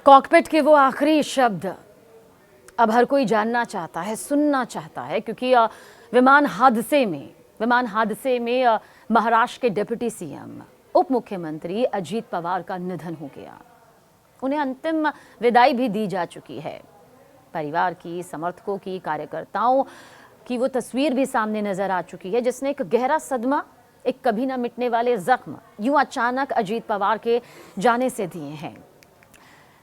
Cockpit के वो आखिरी शब्द अब हर कोई जानना चाहता है, सुनना चाहता है, क्योंकि विमान हादसे में महाराष्ट्र के डिप्टी सीएम उप मुख्यमंत्री अजीत पवार का निधन हो गया। उन्हें अंतिम विदाई भी दी जा चुकी है। परिवार की, समर्थकों की, कार्यकर्ताओं की वो तस्वीर भी सामने नजर आ चुकी है, जिसने एक गहरा सदमा, एक कभी ना मिटने वाले जख्म यूं अचानक अजीत पवार के जाने से दिए हैं।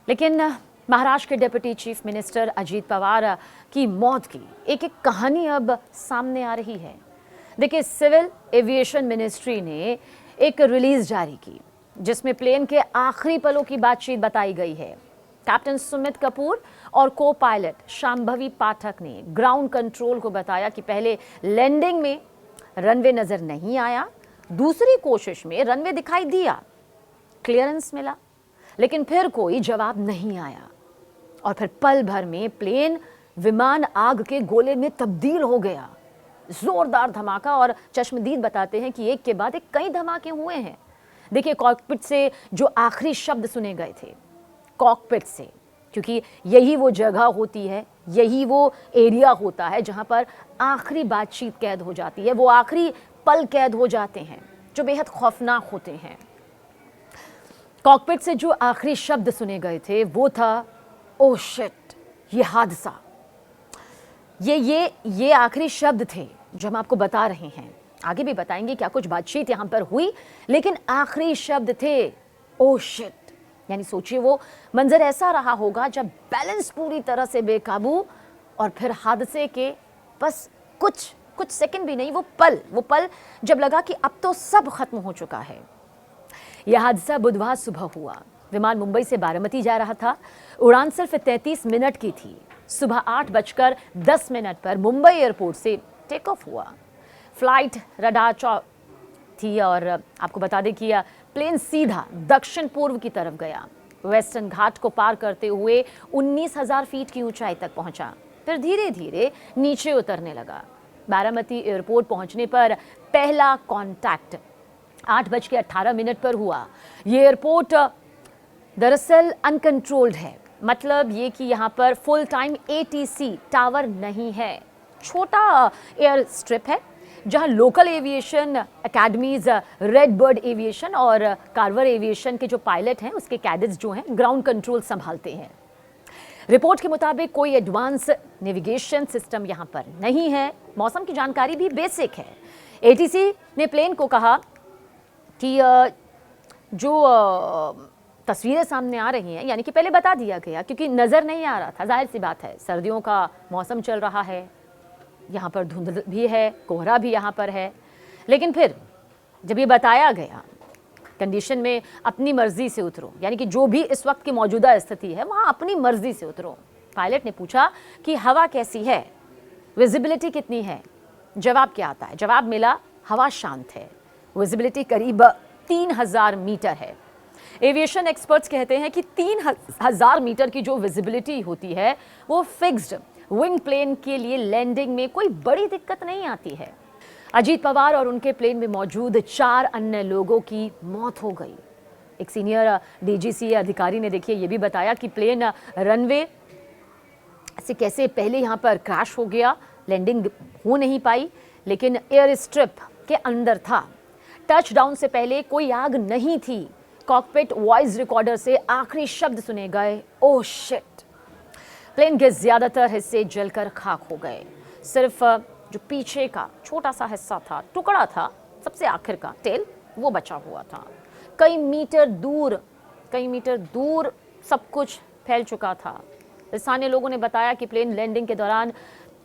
लेकिन महाराष्ट्र के deputy chief minister Ajit Pawar की मौत की एक एक कहानी अब सामने आ रही है। देखिए, सिविल एविएशन मिनिस्ट्री ने एक रिलीज जारी की जिसमें प्लेन के आखिरी पलों की बातचीत बताई गई है। कैप्टन सुमित कपूर और को पायलट शांभवी पाठक ने ग्राउंड कंट्रोल को बताया कि पहले लैंडिंग में रनवे नजर नहीं आया, दूसरी कोशिश में रनवे दिखाई दिया, क्लियरेंस मिला, लेकिन फिर कोई जवाब नहीं आया और फिर पल भर में प्लेन विमान आग के गोले में तब्दील हो गया। जोरदार धमाका, और चश्मदीद बताते हैं कि एक के बाद एक कई धमाके हुए हैं। देखिए, कॉकपिट से जो आखिरी शब्द सुने गए थे, कॉकपिट से, क्योंकि यही वो जगह होती है, यही वो एरिया होता है जहां पर आखिरी बातचीत कैद हो जाती है, वो आखिरी पल कैद हो जाते हैं जो बेहद खौफनाक होते हैं। कॉकपिट से जो आखिरी शब्द सुने गए थे वो था ओह शिट, ये हादसा। ये आखिरी शब्द थे जो हम आपको बता रहे हैं। आगे भी बताएंगे क्या कुछ बातचीत यहां पर हुई, लेकिन आखिरी शब्द थे ओह शिट। यानी सोचिए, वो मंजर ऐसा रहा होगा जब बैलेंस पूरी तरह से बेकाबू, और फिर हादसे के बस कुछ सेकंड भी नहीं, वो पल जब लगा कि अब तो सब खत्म हो चुका है। यह हादसा बुधवार सुबह हुआ। विमान मुंबई से बारामती जा रहा था। उड़ान सिर्फ 33 मिनट की थी। सुबह 8:10 पर मुंबई एयरपोर्ट से टेक ऑफ हुआ। फ्लाइट रडार थी और आपको बता दें कि प्लेन सीधा दक्षिण पूर्व की तरफ गया। वेस्टर्न घाट को पार करते हुए 19,000 फीट की ऊंचाई तक पहुंचा, फिर धीरे धीरे नीचे उतरने लगा। बारामती एयरपोर्ट पहुंचने पर पहला कॉन्टैक्ट 8:18 पर हुआ। ये एयरपोर्ट दरअसल अनकंट्रोल्ड है, मतलब ये कि यहाँ पर फुल टाइम ATC टावर नहीं है। छोटा एयर स्ट्रिप है जहाँ local aviation academies, red bird aviation और कार्वर एविएशन के जो पायलट हैं, उसके कैडेट्स जो हैं, ग्राउंड कंट्रोल संभालते हैं। रिपोर्ट के मुताबिक कोई एडवांस नेविगेशन सिस्टम यहाँ पर नहीं है। मौसम की जानकारी भी बेसिक है। ATC ने प्लेन को कहा कि जो तस्वीरें सामने आ रही हैं, यानी कि पहले बता दिया गया, क्योंकि नज़र नहीं आ रहा था। जाहिर सी बात है, सर्दियों का मौसम चल रहा है, यहाँ पर धुंध भी है, कोहरा भी यहाँ पर है। लेकिन फिर जब ये बताया गया कंडीशन में अपनी मर्जी से उतरो, यानी कि जो भी इस वक्त की मौजूदा स्थिति है वहाँ अपनी मर्जी से उतरो। पायलट ने पूछा कि हवा कैसी है, विजिबिलिटी कितनी है। जवाब क्या आता है? जवाब मिला, हवा शांत है, विजिबिलिटी करीब 3,000 मीटर है। एविएशन एक्सपर्ट्स कहते हैं कि 3,000 मीटर की जो विजिबिलिटी होती है वो फिक्स्ड विंग प्लेन के लिए लैंडिंग में कोई बड़ी दिक्कत नहीं आती है। अजीत पवार और उनके प्लेन में मौजूद 4 अन्य लोगों की मौत हो गई। एक सीनियर DGCA अधिकारी ने देखिए ये भी बताया कि प्लेन रनवे से कैसे पहले यहाँ पर क्रैश हो गया, लैंडिंग हो नहीं पाई, लेकिन एयर स्ट्रिप के अंदर था। टचडाउन से पहले कोई आग नहीं थी। कॉकपिट वॉइस रिकॉर्डर से आखिरी शब्द सुने गए, ओह शिट। प्लेन के ज्यादातर हिस्से जलकर खाक हो गए। सिर्फ जो पीछे का छोटा सा हिस्सा था, टुकड़ा था, सबसे आखिर का टेल, वो बचा हुआ था। कई मीटर दूर सब कुछ फैल चुका था। स्थानीय लोगों ने बताया कि प्लेन लैंडिंग के दौरान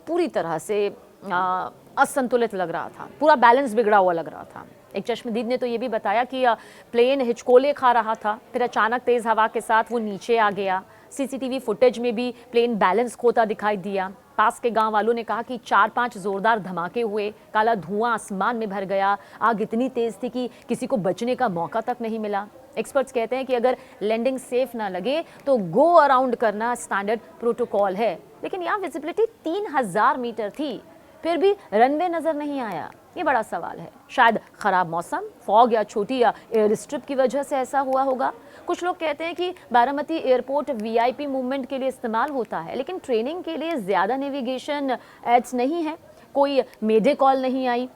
पूरी तरह से असंतुलित लग रहा था, पूरा बैलेंस बिगड़ा हुआ लग रहा था। एक चश्मदीद ने तो ये भी बताया कि प्लेन हिचकोले खा रहा था, फिर अचानक तेज हवा के साथ वो नीचे आ गया। CCTV फुटेज में भी प्लेन बैलेंस खोता दिखाई दिया। पास के गांव वालों ने कहा कि 4-5 जोरदार धमाके हुए, काला धुआं आसमान में भर गया। आग इतनी तेज थी कि किसी को बचने का मौका तक नहीं मिला। एक्सपर्ट्स कहते हैं कि अगर लैंडिंग सेफ ना लगे तो गो अराउंड करना स्टैंडर्ड प्रोटोकॉल है। लेकिन यहाँ विजिबिलिटी 3,000 मीटर थी, फिर भी रनवे नजर नहीं आया। ये बड़ा सवाल है। शायद ख़राब मौसम, फॉग या छोटी या एयर स्ट्रिप की वजह से ऐसा हुआ होगा। कुछ लोग कहते हैं कि बारामती एयरपोर्ट वीआईपी मूवमेंट के लिए इस्तेमाल होता है, लेकिन ट्रेनिंग के लिए ज़्यादा नेविगेशन एड्स नहीं है, कोई मेडे कॉल नहीं आई,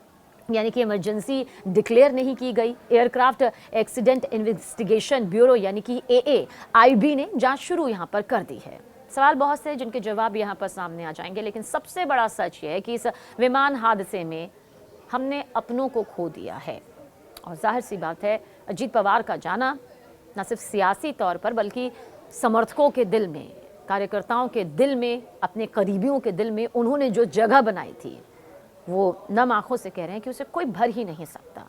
यानी कि इमरजेंसी डिक्लेयर नहीं की गई। एयरक्राफ्ट एक्सीडेंट इन्वेस्टिगेशन ब्यूरो यानी कि AAIB ने जांच शुरू यहाँ पर कर दी है। सवाल बहुत से जिनके जवाब यहाँ पर सामने आ जाएंगे, लेकिन सबसे बड़ा सच ये है कि इस विमान हादसे में हमने अपनों को खो दिया है। और जाहिर सी बात है, अजीत पवार का जाना न सिर्फ सियासी तौर पर बल्कि समर्थकों के दिल में, कार्यकर्ताओं के दिल में, अपने करीबियों के दिल में उन्होंने जो जगह बनाई थी, वो नम आंखों से कह रहे हैं कि उसे कोई भर ही नहीं सकता।